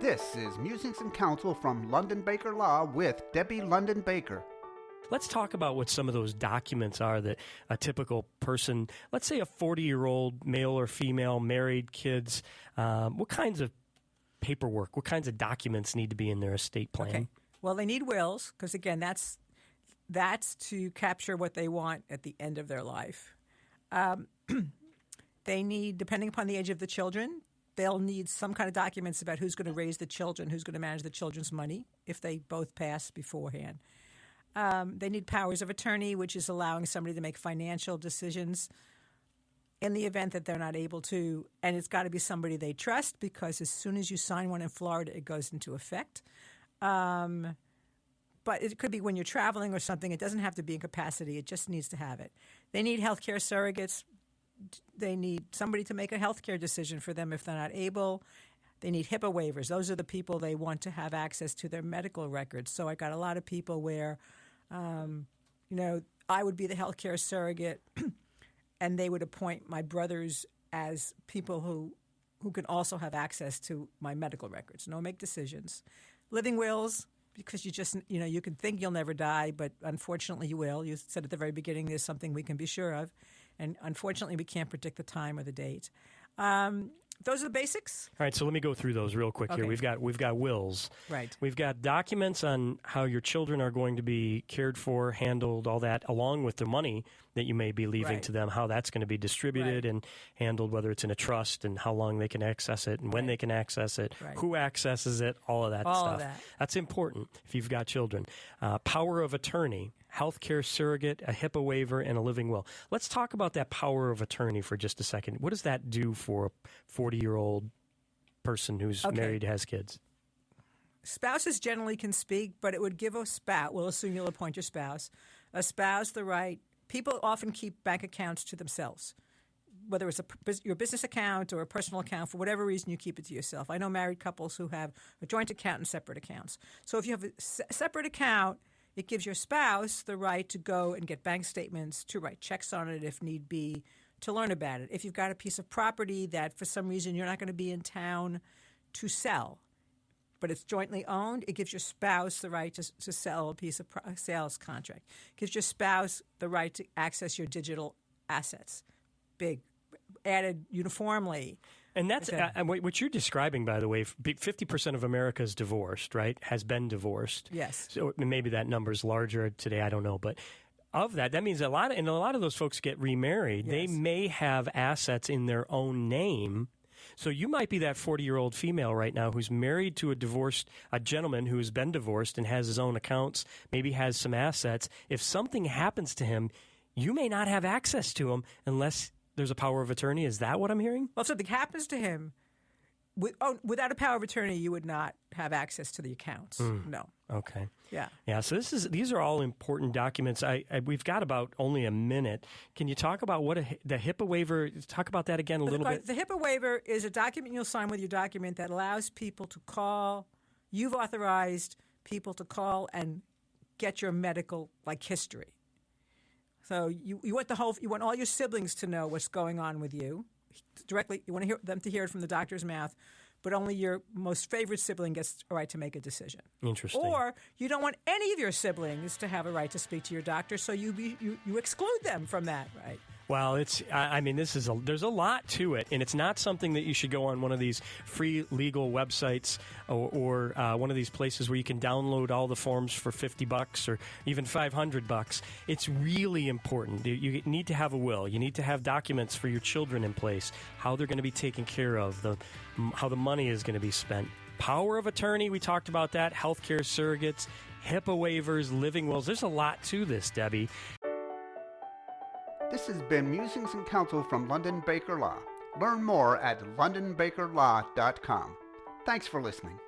This is Musings and Counsel from London Baker Law with Debbie London Baker. Let's talk about what some of those documents are that a typical person, let's say a 40-year-old male or female, married, kids, what kinds of paperwork, what kinds of documents need to be in their estate plan? Okay. Well, they need wills because, again, that's to capture what they want at the end of their life. They need, depending upon the age of the children, they'll need some kind of documents about who's going to raise the children, who's going to manage the children's money if they both pass beforehand. They need powers of attorney, which is allowing somebody to make financial decisions in the event that they're not able to. And it's got to be somebody they trust because as soon as you sign one in Florida, it goes into effect. But it could be when you're traveling or something. It doesn't have to be in capacity. It just needs to have it. They need healthcare surrogates. They need somebody to make a healthcare decision for them if they're not able. They need HIPAA waivers. Those are the people they want to have access to their medical records. So I got a lot of people where, I would be the healthcare surrogate and they would appoint my brothers as people who can also have access to my medical records. No, make decisions. Living wills, because you just, you can think you'll never die, but unfortunately you will. You said at the very beginning there's something we can be sure of. And unfortunately we can't predict the time or the date. Those are the basics. All right, so let me go through those real quick here. We've got wills. Right. We've got documents on how your children are going to be cared for, handled, all that, along with the money that you may be leaving to them, how that's going to be distributed and handled, whether it's in a trust and how long they can access it and when they can access it, who accesses it, all of that stuff. All of that. That's important if you've got children. Power of attorney, healthcare surrogate, a HIPAA waiver, and a living will. Let's talk about that power of attorney for just a second. What does that do for a 40-year-old person who's married, has kids? Spouses generally can speak, but it would give a spouse, we'll assume you'll appoint your spouse, a spouse the right. People often keep bank accounts to themselves, whether it's your business account or a personal account. For whatever reason, you keep it to yourself. I know married couples who have a joint account and separate accounts. So if you have a separate account, it gives your spouse the right to go and get bank statements, to write checks on it if need be, to learn about it. If you've got a piece of property that for some reason you're not going to be in town to sell, but it's jointly owned, it gives your spouse the right to sell a piece of sales contract. It gives your spouse the right to access your digital assets, added uniformly. And that's what you're describing, by the way. 50% of America is divorced, right? Has been divorced. Yes. So maybe that number's larger today. I don't know, but of that means a lot of those folks get remarried. Yes. They may have assets in their own name. So you might be that 40-year-old female right now who's married to a gentleman who's been divorced and has his own accounts, maybe has some assets. If something happens to him, you may not have access to him unless there's a power of attorney. Is that what I'm hearing? Well, if something happens to him, without a power of attorney, you would not have access to the accounts. No. Okay. Yeah. Yeah. So these are all important documents. We've got about only a minute. Can you talk about the HIPAA waiver? Talk about that again a little bit. The HIPAA waiver is a document you'll sign with your document that allows people to call. You've authorized people to call and get your medical history. So you want all your siblings to know what's going on with you directly. You want them to hear it from the doctor's mouth, but only your most favorite sibling gets a right to make a decision. Interesting. Or you don't want any of your siblings to have a right to speak to your doctor, so you exclude them from that right. Well, there's a lot to it, and it's not something that you should go on one of these free legal websites or one of these places where you can download all the forms for $50 or even $500. It's really important. You need to have a will. You need to have documents for your children in place, how they're going to be taken care of, how the money is going to be spent. Power of attorney, we talked about that. Healthcare surrogates, HIPAA waivers, living wills. There's a lot to this, Debbie. This has been Musings and Counsel from London Baker Law. Learn more at londonbakerlaw.com. Thanks for listening.